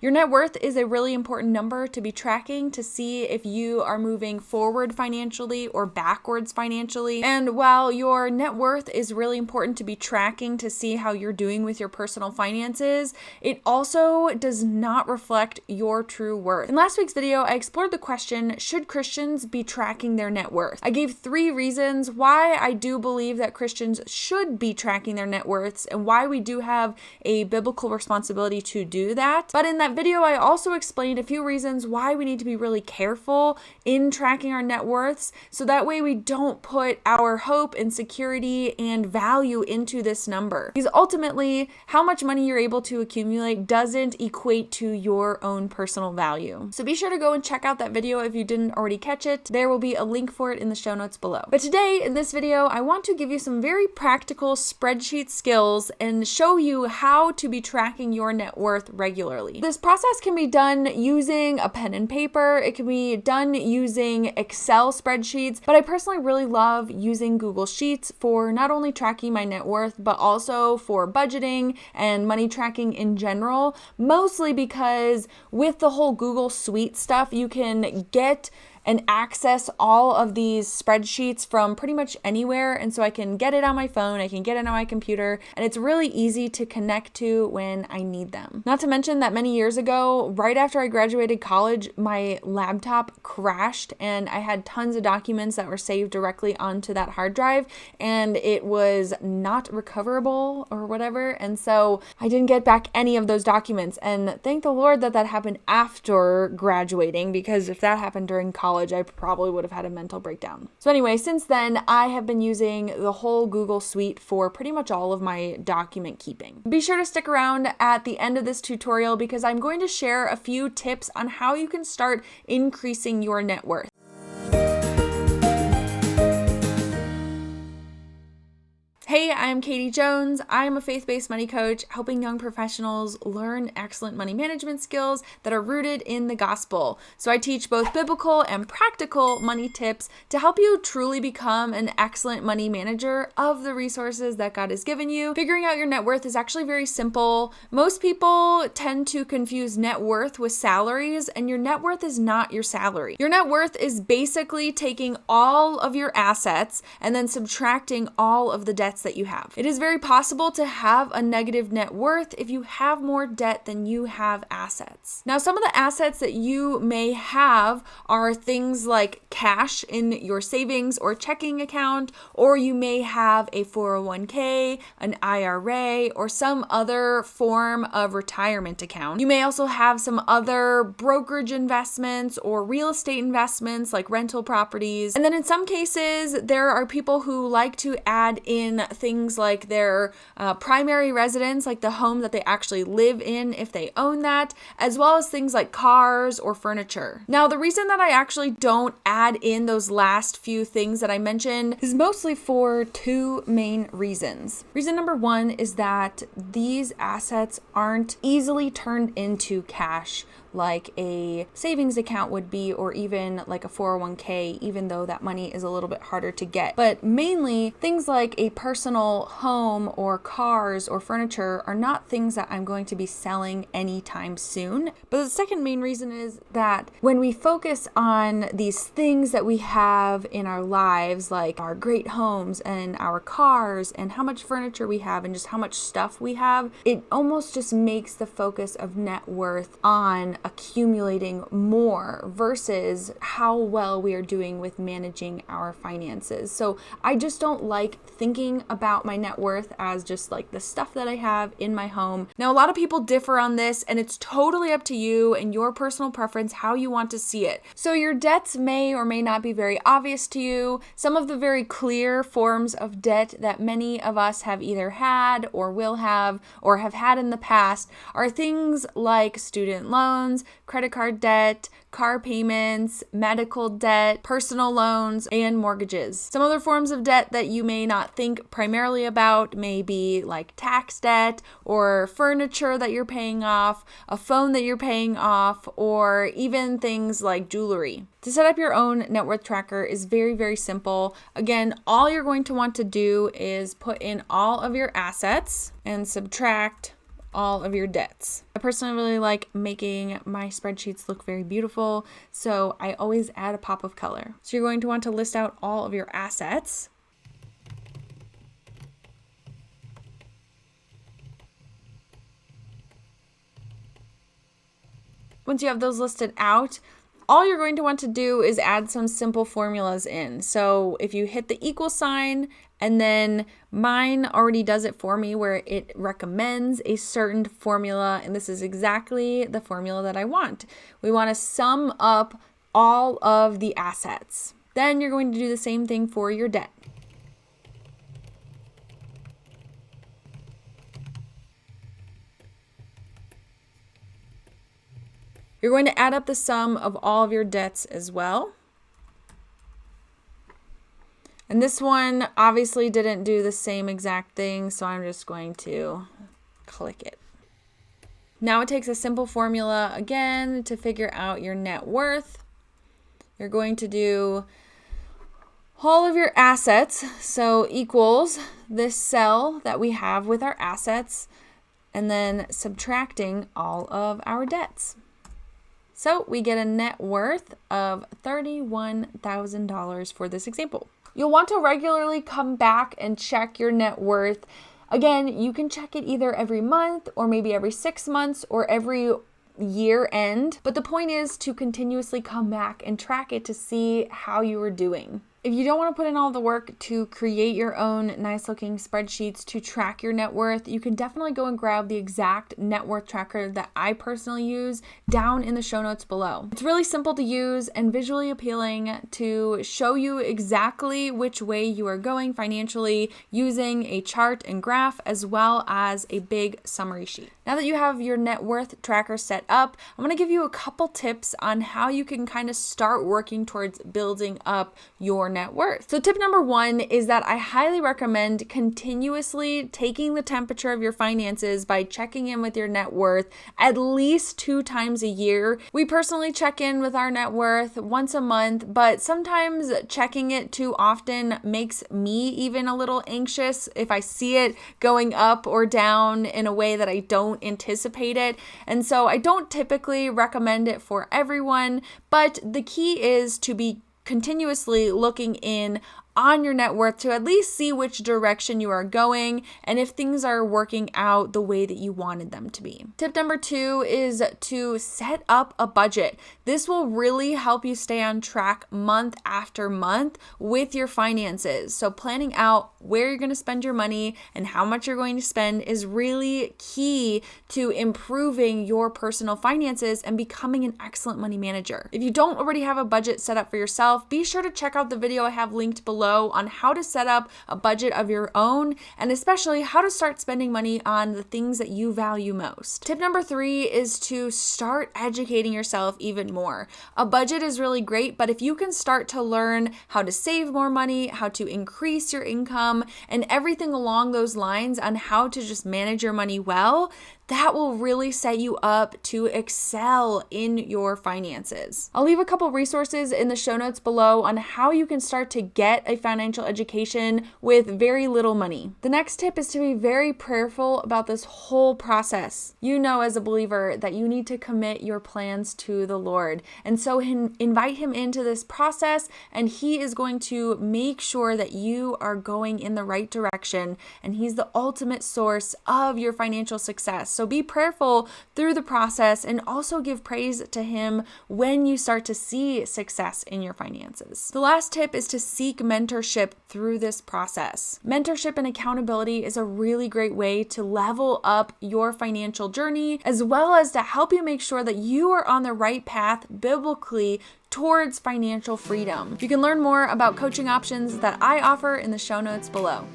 Your net worth is a really important number to be tracking to see if you are moving forward financially or backwards financially. And while your net worth is really important to be tracking to see how you're doing with your personal finances, it also does not reflect your true worth. In last week's video, I explored the question, should Christians be tracking their net worth? I gave 3 reasons why I do believe that Christians should be tracking their net worths and why we do have a biblical responsibility to do that. But in that video, I also explained a few reasons why we need to be really careful in tracking our net worths so that way we don't put our hope and security and value into this number. Because ultimately, how much money you're able to accumulate doesn't equate to your own personal value. So be sure to go and check out that video if you didn't already catch it. There will be a link for it in the show notes below. But today, in this video, I want to give you some very practical spreadsheet skills and show you how to be tracking your net worth regularly. This process can be done using a pen and paper. It can be done using Excel spreadsheets, but I personally really love using Google Sheets for not only tracking my net worth, but also for budgeting and money tracking in general, mostly because with the whole Google Suite stuff, you can get and access all of these spreadsheets from pretty much anywhere. And so I can get it on my phone, I can get it on my computer, and it's really easy to connect to when I need them. Not to mention that many years ago, right after I graduated college, my laptop crashed and I had tons of documents that were saved directly onto that hard drive and it was not recoverable or whatever. And so I didn't get back any of those documents. And thank the Lord that that happened after graduating, because if that happened during college, I probably would have had a mental breakdown. So anyway, since then, I have been using the whole Google Suite for pretty much all of my document keeping. Be sure to stick around at the end of this tutorial because I'm going to share a few tips on how you can start increasing your net worth. Hey, I'm Katie Jones. I'm a faith-based money coach helping young professionals learn excellent money management skills that are rooted in the gospel. So I teach both biblical and practical money tips to help you truly become an excellent money manager of the resources that God has given you. Figuring out your net worth is actually very simple. Most people tend to confuse net worth with salaries, and your net worth is not your salary. Your net worth is basically taking all of your assets and then subtracting all of the debts that you have. It is very possible to have a negative net worth if you have more debt than you have assets. Now, some of the assets that you may have are things like cash in your savings or checking account, or you may have a 401k, an IRA, or some other form of retirement account. You may also have some other brokerage investments or real estate investments like rental properties. And then in some cases, there are people who like to add in things like their primary residence, like the home that they actually live in if they own that, as well as things like cars or furniture. Now, the reason that I actually don't add in those last few things that I mentioned is mostly for 2 main reasons. Reason number 1 is that these assets aren't easily turned into cash like a savings account would be, or even like a 401k, even though that money is a little bit harder to get. But mainly things like a personal home or cars or furniture are not things that I'm going to be selling anytime soon. But the second main reason is that when we focus on these things that we have in our lives, like our great homes and our cars and how much furniture we have and just how much stuff we have, it almost just makes the focus of net worth on accumulating more versus how well we are doing with managing our finances. So I just don't like thinking about my net worth as just like the stuff that I have in my home. Now, a lot of people differ on this, and it's totally up to you and your personal preference how you want to see it. So your debts may or may not be very obvious to you. Some of the very clear forms of debt that many of us have either had or will have or have had in the past are things like student loans, credit card debt, car payments, medical debt, personal loans, and mortgages. Some other forms of debt that you may not think primarily about may be like tax debt or furniture that you're paying off, a phone that you're paying off, or even things like jewelry. To set up your own net worth tracker is very, very simple. Again, all you're going to want to do is put in all of your assets and subtract all of your debts. I personally really like making my spreadsheets look very beautiful, so I always add a pop of color. So you're going to want to list out all of your assets. Once you have those listed out, all you're going to want to do is add some simple formulas in. So if you hit the equal sign, and then mine already does it for me where it recommends a certain formula, and this is exactly the formula that I want. We want to sum up all of the assets. Then you're going to do the same thing for your debt. You're going to add up the sum of all of your debts as well. And this one obviously didn't do the same exact thing, so I'm just going to click it. Now it takes a simple formula again to figure out your net worth. You're going to do all of your assets, so equals this cell that we have with our assets, and then subtracting all of our debts. So we get a net worth of $31,000 for this example. You'll want to regularly come back and check your net worth. Again, you can check it either every month or maybe every 6 months or every year end. But the point is to continuously come back and track it to see how you are doing. If you don't want to put in all the work to create your own nice looking spreadsheets to track your net worth, you can definitely go and grab the exact net worth tracker that I personally use down in the show notes below. It's really simple to use and visually appealing to show you exactly which way you are going financially using a chart and graph as well as a big summary sheet. Now that you have your net worth tracker set up, I'm going to give you a couple tips on how you can kind of start working towards building up your net worth. So tip number 1 is that I highly recommend continuously taking the temperature of your finances by checking in with your net worth at least 2 times a year. We personally check in with our net worth once a month, but sometimes checking it too often makes me even a little anxious if I see it going up or down in a way that I don't anticipate it. And so I don't typically recommend it for everyone, but the key is to be continuously looking in on your net worth to at least see which direction you are going and if things are working out the way that you wanted them to be. Tip number 2 is to set up a budget. This will really help you stay on track month after month with your finances. So planning out where you're going to spend your money and how much you're going to spend is really key to improving your personal finances and becoming an excellent money manager. If you don't already have a budget set up for yourself, be sure to check out the video I have linked below on how to set up a budget of your own and especially how to start spending money on the things that you value most. Tip number 3 is to start educating yourself even more. A budget is really great, but if you can start to learn how to save more money, how to increase your income, and everything along those lines on how to just manage your money well, that will really set you up to excel in your finances. I'll leave a couple resources in the show notes below on how you can start to get a financial education with very little money. The next tip is to be very prayerful about this whole process. You know, as a believer, that you need to commit your plans to the Lord. And so invite Him into this process, and He is going to make sure that you are going in the right direction. And He's the ultimate source of your financial success. So be prayerful through the process and also give praise to Him when you start to see success in your finances. The last tip is to seek mentorship through this process. Mentorship and accountability is a really great way to level up your financial journey, as well as to help you make sure that you are on the right path biblically towards financial freedom. You can learn more about coaching options that I offer in the show notes below.